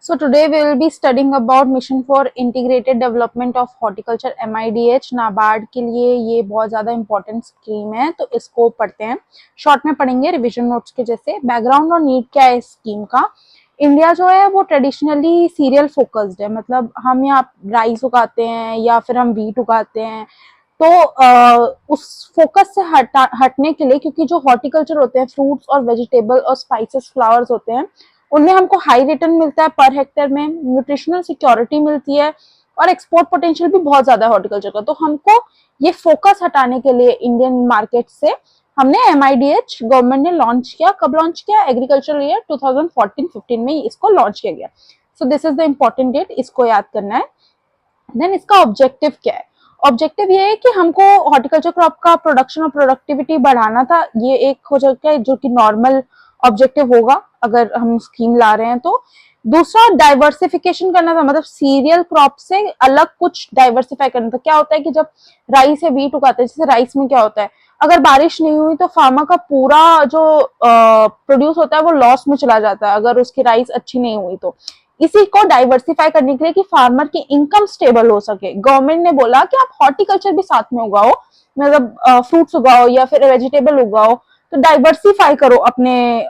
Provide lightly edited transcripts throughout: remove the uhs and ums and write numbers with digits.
So today we will be studying about Mission for Integrated Development of Horticulture MIDH। NABARD के लिए ये बहुत ज़्यादा इंपॉर्टेंट स्कीम है, तो इसको पढ़ते हैं। शॉर्ट में पढ़ेंगे रिविजन नोट्स के जैसे। बैकग्राउंड और नीड क्या है इस स्कीम का। इंडिया जो है वो ट्रेडिशनली सीरियल फोकस्ड है, मतलब हम यहाँ राइस उगाते हैं या फिर हम वीट उगाते हैं। तो उस फोकस से हटने के लिए, क्योंकि जो हॉर्टिकल्चर होते हैं, फ्रूट्स और वेजिटेबल और स्पाइसेस फ्लावर्स होते हैं, उनमें हमको हाई रिटर्न मिलता है पर हेक्टेयर में, न्यूट्रिशनल सिक्योरिटी मिलती है और एक्सपोर्ट पोटेंशियल भी बहुत ज्यादा है हॉर्टिकल्चर का। तो हमको ये फोकस हटाने के लिए इंडियन मार्केट से हमने MIDH गवर्नमेंट ने लॉन्च किया। कब लॉन्च किया? एग्रीकल्चर ईयर 2014-15 में इसको लॉन्च किया गया। So this is the important date, इसको याद करना है। देन इसका ऑब्जेक्टिव क्या है? ऑब्जेक्टिव ये है कि हमको हॉर्टिकल्चर क्रॉप का प्रोडक्शन और प्रोडक्टिविटी बढ़ाना था। ये एक हो जाता है जो कि नॉर्मल ऑब्जेक्टिव होगा अगर हम स्कीम ला रहे हैं तो। दूसरा डाइवर्सिफिकेशन करना था, मतलब सीरियल क्रॉप से अलग कुछ डाइवर्सिफाई करना था। क्या होता है कि जब राइस या वीट उगाते हैं, जैसे राइस में क्या होता है, अगर बारिश नहीं हुई तो फार्मर का पूरा जो प्रोड्यूस होता है वो लॉस में चला जाता है अगर उसकी राइस अच्छी नहीं हुई तो। इसी को डाइवर्सिफाई करने के लिए कि फार्मर की इनकम स्टेबल हो सके, गवर्नमेंट ने बोला कि आप हॉर्टिकल्चर भी साथ में उगाओ, मतलब फ्रूट्स उगाओ या फिर वेजिटेबल उगाओ, तो डाइवर्सिफाई करो अपने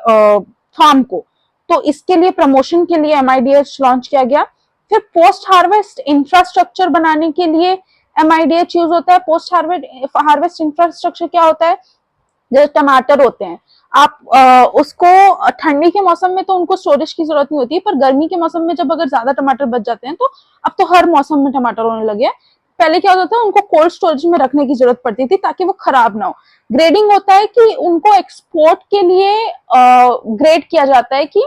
फार्म को। तो इसके लिए प्रमोशन के लिए MIDH लॉन्च किया गया। फिर पोस्ट हार्वेस्ट इंफ्रास्ट्रक्चर बनाने के लिए MIDH यूज होता है। पोस्ट हार्वेस्ट इंफ्रास्ट्रक्चर क्या होता है? जैसे टमाटर होते हैं, आप उसको ठंडी के मौसम में तो उनको स्टोरेज की जरूरत नहीं होती है, पर गर्मी के मौसम में जब अगर ज्यादा टमाटर बच जाते हैं, तो अब तो हर मौसम में टमाटर होने लगे हैं। पहले क्या होता था, उनको कोल्ड स्टोरेज में रखने की जरूरत पड़ती थी ताकि वो खराब ना हो। ग्रेडिंग होता है कि उनको एक्सपोर्ट के लिए ग्रेड किया जाता है कि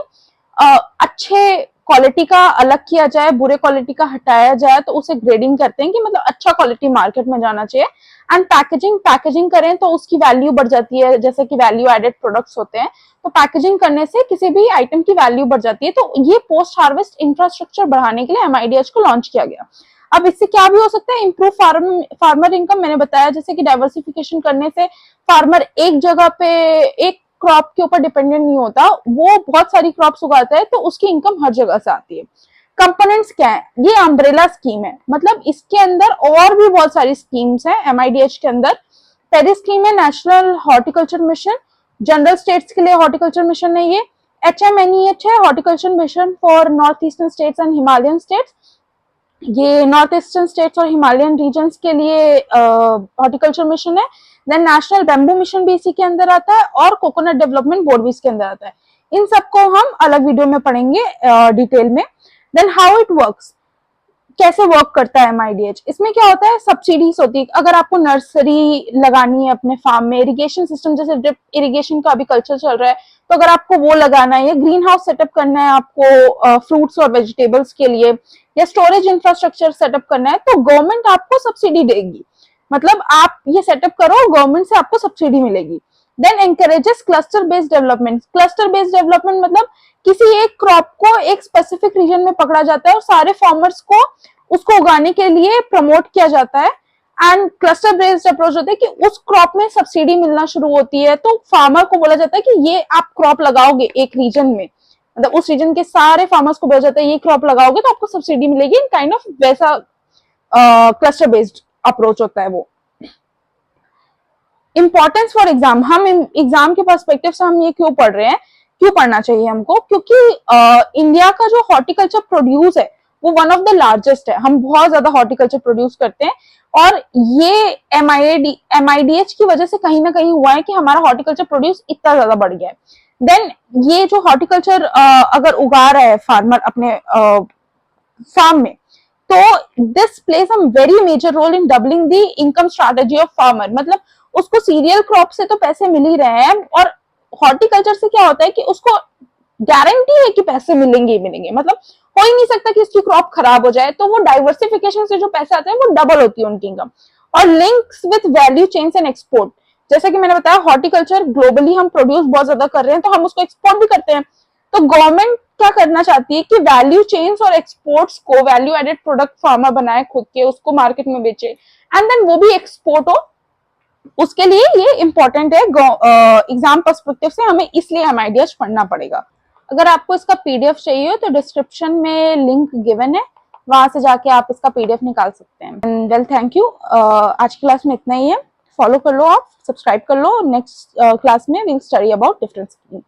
अच्छे क्वालिटी का अलग किया जाए, बुरे क्वालिटी का हटाया जाए, तो उसे ग्रेडिंग करते हैं कि मतलब अच्छा क्वालिटी मार्केट में जाना चाहिए। एंड पैकेजिंग करें तो उसकी वैल्यू बढ़ जाती है, जैसे कि वैल्यू एडेड प्रोडक्ट्स होते हैं, तो पैकेजिंग करने से किसी भी आइटम की वैल्यू बढ़ जाती है। तो ये पोस्ट हार्वेस्ट इंफ्रास्ट्रक्चर बढ़ाने के लिए MIDH को लॉन्च किया गया। अब इससे क्या भी हो सकता है? Improve farmer income. मैंने बताया जैसे कि डाइवर्सिफिकेशन करने से फार्मर एक जगह पे एक क्रॉप के ऊपर डिपेंडेंट नहीं होता, वो बहुत सारी क्रॉप्स उगाता है, तो उसकी इनकम हर जगह से आती है। कंपोनेंट्स क्या है? ये अम्ब्रेला स्कीम है, मतलब इसके अंदर और भी बहुत सारी स्कीम्स हैं MIDH के अंदर। पहली स्कीम है national horticulture mission, general states के लिए हॉर्टिकल्चर मिशन है ये। HMNEH है, horticulture mission for north eastern states and Himalayan states. ये नॉर्थ ईस्टर्न स्टेट्स और हिमालयन रीजन्स के लिए हॉर्टिकल्चर मिशन है। देन नेशनल बैम्बू मिशन भी इसी के अंदर आता है और कोकोनट डेवलपमेंट बोर्ड भी इसके अंदर आता है। इन सबको हम अलग वीडियो में पढ़ेंगे डिटेल में। देन हाउ इट वर्क्स, कैसे वर्क करता है MIDH? इसमें क्या होता है, सब्सिडीज होती है। अगर आपको नर्सरी लगानी है अपने फार्म में, इरिगेशन सिस्टम जैसे ड्रिप इरिगेशन का अभी कल्चर चल रहा है, तो अगर आपको वो लगाना है, या ग्रीन हाउस सेटअप करना है आपको फ्रूट्स और वेजिटेबल्स के लिए, या स्टोरेज इंफ्रास्ट्रक्चर सेटअप करना है, तो गवर्नमेंट आपको सब्सिडी देगी। मतलब आप ये सेटअप करो, गवर्नमेंट से आपको सब्सिडी मिलेगी। Then encourages cluster based development. Cluster based development मतलब किसी एक क्रॉप को एक स्पेसिफिक रीजन में पकड़ा जाता है और सारे फार्मर्स को उसको उगाने के लिए प्रमोट किया जाता है। एंड क्लस्टर बेस्ड अप्रोच होता है कि उस क्रॉप में सब्सिडी मिलना शुरू होती है, तो फार्मर को बोला जाता है कि ये आप क्रॉप लगाओगे एक रीजन में, मतलब उस रीजन के सारे फार्मर्स को बोला जाता है ये क्रॉप लगाओगे तो आपको सब्सिडी मिलेगी। काइंड ऑफ वैसा क्लस्टर बेस्ड अप्रोच होता है वो। इंपॉर्टेंस फॉर एग्जाम, हम एग्जाम के पर्सपेक्टिव से हम ये क्यों पढ़ रहे हैं, क्यों पढ़ना चाहिए हमको? क्योंकि इंडिया का जो हॉर्टिकल्चर प्रोड्यूस है वो वन ऑफ द लार्जेस्ट है। हम बहुत ज्यादा हॉर्टिकल्चर प्रोड्यूस करते हैं और ये MIDH की वजह से कहीं ना कहीं हुआ है कि हमारा हॉर्टिकल्चर प्रोड्यूस इतना ज्यादा बढ़ गया है। देन ये जो हॉर्टिकल्चर अगर उगा रहा है फार्मर अपने फार्म में, तो this plays a very major role in doubling the income strategy of farmer. मतलब उसको सीरियल क्रॉप से तो पैसे मिल ही रहे हैं, और हॉर्टिकल्चर से क्या होता है कि उसको गारंटी है कि पैसे मिलेंगे ही मिलेंगे, मतलब हो ही नहीं सकता कि उसकी क्रॉप खराब हो जाए। तो वो डाइवर्सिफिकेशन से जो पैसे आते हैं वो डबल होती है उनकी इनकम। और links with value chains and export, जैसे कि मैंने बताया हॉर्टिकल्चर ग्लोबली हम प्रोड्यूस बहुत ज्यादा कर रहे हैं, तो हम उसको एक्सपोर्ट भी करते हैं। तो गवर्नमेंट क्या करना चाहती है कि वैल्यू चेन्स और एक्सपोर्ट्स को, वैल्यू एडेड प्रोडक्ट फार्मर बनाए खुद के, उसको मार्केट में बेचे एंड देन वो भी एक्सपोर्ट हो, उसके लिए ये इंपॉर्टेंट है एग्जाम पर्सपेक्टिव से, हमें इसलिए MIDH पढ़ना पड़ेगा। अगर आपको इसका पीडीएफ चाहिए हो तो डिस्क्रिप्शन में लिंक गिवन है, वहां से जाके आप इसका पीडीएफ निकाल सकते हैं। वेल थैंक यू, आज की क्लास में इतना ही है। फॉलो कर लो, आप सब्सक्राइब कर लो। नेक्स्ट क्लास में वील स्टडी अबाउट डिफरेंट